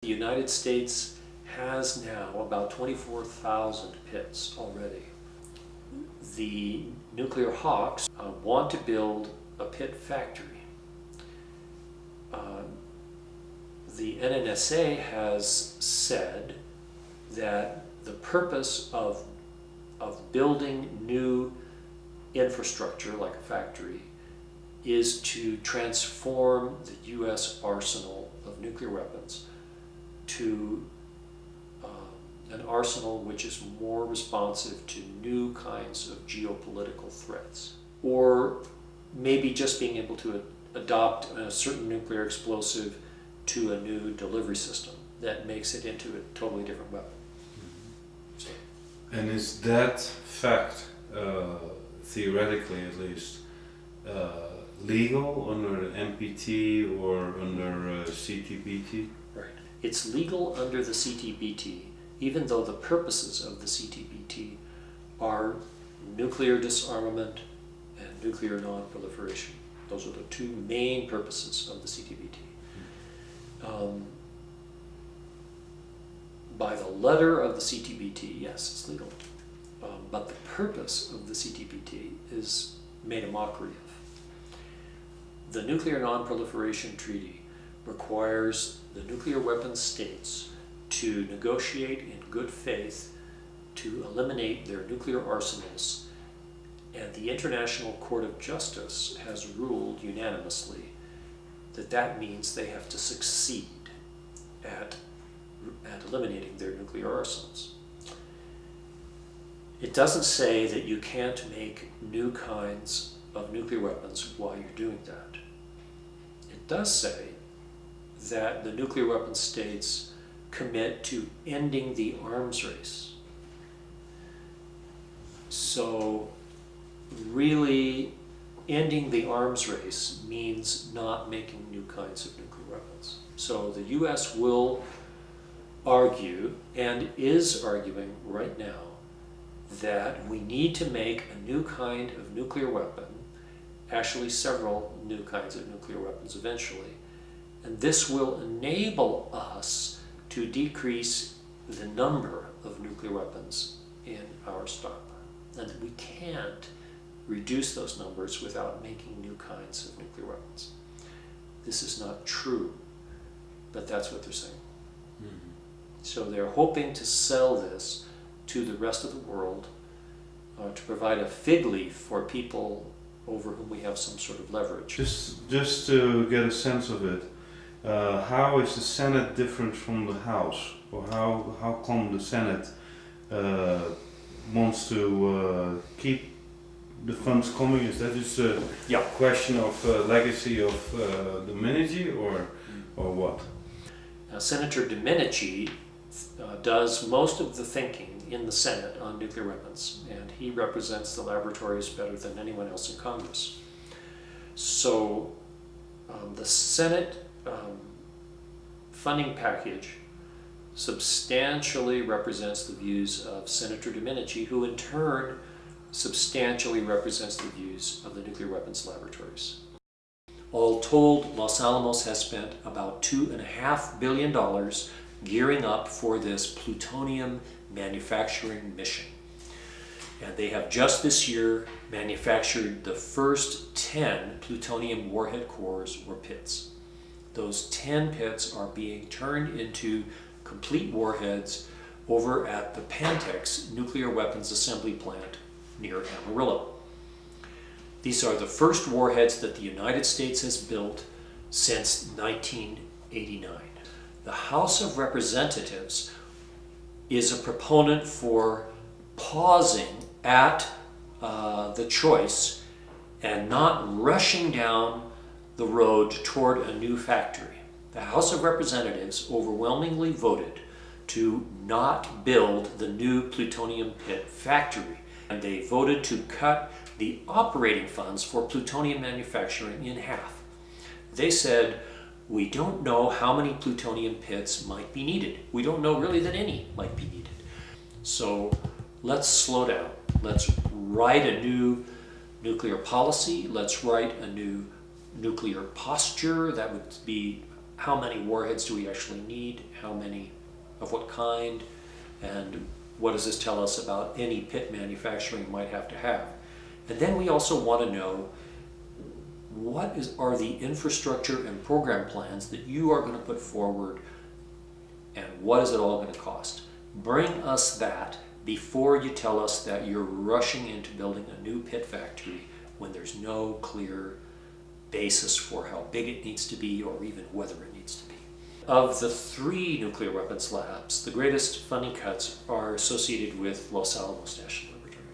The United States has now about 24,000 pits already. The nuclear hawks want to build a pit factory. The NNSA has said that the purpose of building new infrastructure like a factory is to transform the U.S. arsenal of nuclear weapons to an arsenal which is more responsive to new kinds of geopolitical threats, or maybe just being able to adopt a certain nuclear explosive to a new delivery system that makes it into a totally different weapon. So. And is that fact, theoretically at least, legal under NPT or under CTBT? Right. It's legal under the CTBT, even though the purposes of the CTBT are nuclear disarmament and nuclear non-proliferation. Those are the two main purposes of the CTBT. By the letter of the CTBT, yes, it's legal. But the purpose of the CTBT is made a mockery of. The Nuclear Non-Proliferation Treaty requires the nuclear weapons states to negotiate in good faith to eliminate their nuclear arsenals, and the International Court of Justice has ruled unanimously that that means they have to succeed at eliminating their nuclear arsenals. It doesn't say that you can't make new kinds of nuclear weapons while you're doing that. It does say that the nuclear weapon states commit to ending the arms race. So really, ending the arms race means not making new kinds of nuclear weapons. So the US will argue, and is arguing right now, that we need to make a new kind of nuclear weapon, actually several new kinds of nuclear weapons eventually, and this will enable us to decrease the number of nuclear weapons in our stock, and we can't reduce those numbers without making new kinds of nuclear weapons. This is not true, but that's what they're saying. Mm-hmm. So they're hoping to sell this to the rest of the world to provide a fig leaf for people over whom we have some sort of leverage. Just to get a sense of it, how is the Senate different from the House? Or how come the Senate wants to keep the funds coming? Is that just a question of legacy of Domenici or what? Senator Domenici does most of the thinking in the Senate on nuclear weapons, and he represents the laboratories better than anyone else in Congress. So the Senate funding package substantially represents the views of Senator Domenici, who in turn substantially represents the views of the nuclear weapons laboratories. All told, Los Alamos has spent about $2.5 billion gearing up for this plutonium manufacturing mission. And they have just this year manufactured the first 10 plutonium warhead cores or pits. Those 10 pits are being turned into complete warheads over at the Pantex nuclear weapons assembly plant near Amarillo. These are the first warheads that the United States has built since 1989. The House of Representatives is a proponent for pausing at the choice and not rushing down the road toward a new factory. The House of Representatives overwhelmingly voted to not build the new plutonium pit factory, and they voted to cut the operating funds for plutonium manufacturing in half. They said, we don't know how many plutonium pits might be needed. We don't know really that any might be needed. So let's slow down. Let's write a new nuclear policy. Let's write a new nuclear posture that would be how many warheads do we actually need, how many, of what kind, and what does this tell us about any pit manufacturing we might have to have. And then we also want to know what are the infrastructure and program plans that you are going to put forward, and what is it all going to cost. Bring us that before you tell us that you're rushing into building a new pit factory when there's no clear basis for how big it needs to be or even whether it needs to be. Of the 3 nuclear weapons labs, the greatest funding cuts are associated with Los Alamos National Laboratory.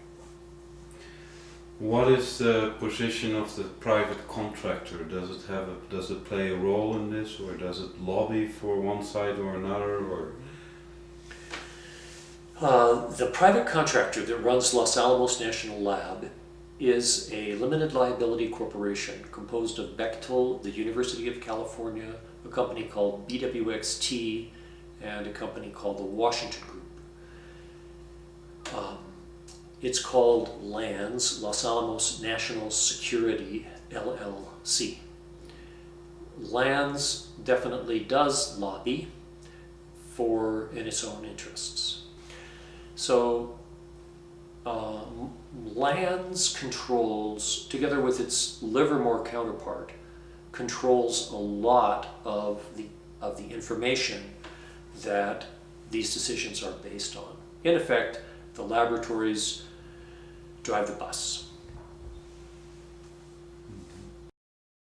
What is the position of the private contractor? Does it play a role in this, or does it lobby for one side or another, or? The private contractor that runs Los Alamos National Lab is a limited liability corporation composed of Bechtel, the University of California, a company called BWXT, and a company called the Washington Group. It's called LANS, Los Alamos National Security, LLC. LANS definitely does lobby in its own interests. So LANS controls, together with its Livermore counterpart, controls a lot of the information that these decisions are based on. In effect, the laboratories drive the bus.